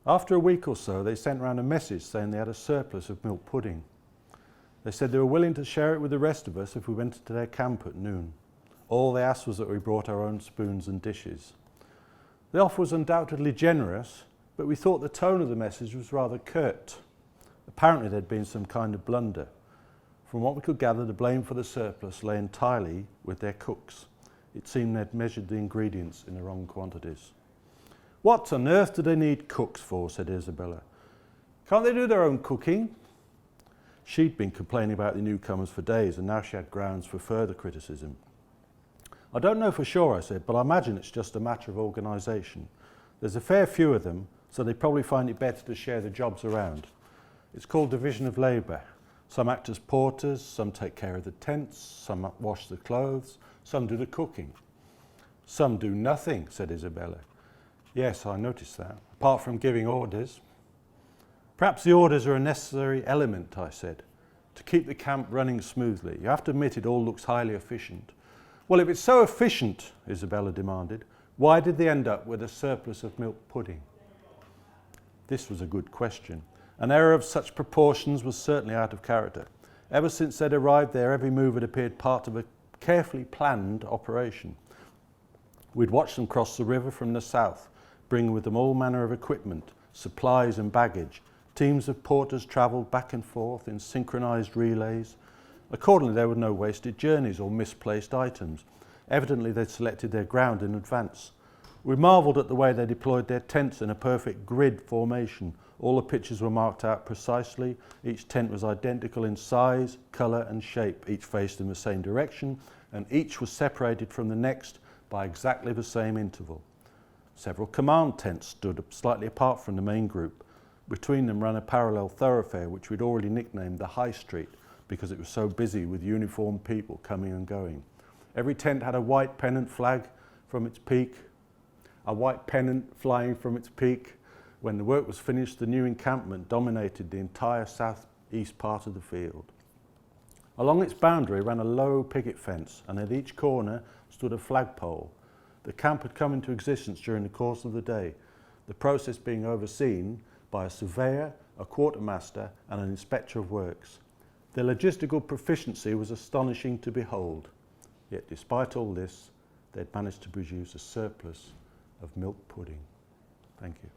After a week or so, they sent round a message saying they had a surplus of milk pudding. They said they were willing to share it with the rest of us if we went to their camp at noon. All they asked was that we brought our own spoons and dishes. The offer was undoubtedly generous, but we thought the tone of the message was rather curt. Apparently there'd been some kind of blunder. From what we could gather, the blame for the surplus lay entirely with their cooks. It seemed they'd measured the ingredients in the wrong quantities. "What on earth do they need cooks for?" said Isabella. "Can't they do their own cooking?" She'd been complaining about the newcomers for days, and now she had grounds for further criticism. "I don't know for sure," I said, "but I imagine it's just a matter of organisation. There's a fair few of them, so they probably find it better to share the jobs around. It's called division of labour. Some act as porters, some take care of the tents, some wash the clothes, some do the cooking." "Some do nothing," said Isabella. "Yes, I noticed that, apart from giving orders." "Perhaps the orders are a necessary element," I said, "to keep the camp running smoothly. You have to admit it all looks highly efficient." "Well, if it's so efficient," Isabella demanded, "why did they end up with a surplus of milk pudding?" This was a good question. An error of such proportions was certainly out of character. Ever since they'd arrived there, every move had appeared part of a carefully planned operation. We'd watched them cross the river from the south, bringing with them all manner of equipment, supplies and baggage. Teams of porters travelled back and forth in synchronised relays. Accordingly, there were no wasted journeys or misplaced items. Evidently, they'd selected their ground in advance. We marvelled at the way they deployed their tents in a perfect grid formation. All the pitches were marked out precisely. Each tent was identical in size, colour and shape. Each faced in the same direction, and each was separated from the next by exactly the same interval. Several command tents stood slightly apart from the main group. Between them ran a parallel thoroughfare which we'd already nicknamed the High Street because it was so busy with uniformed people coming and going. Every tent had a white pennant flag from its peak, a white pennant flying from its peak. When the work was finished, the new encampment dominated the entire southeast part of the field. Along its boundary ran a low picket fence, and at each corner stood a flagpole. The camp had come into existence during the course of the day, the process being overseen by a surveyor, a quartermaster and an inspector of works. Their logistical proficiency was astonishing to behold. Yet despite all this, they'd managed to produce a surplus of milk pudding. Thank you.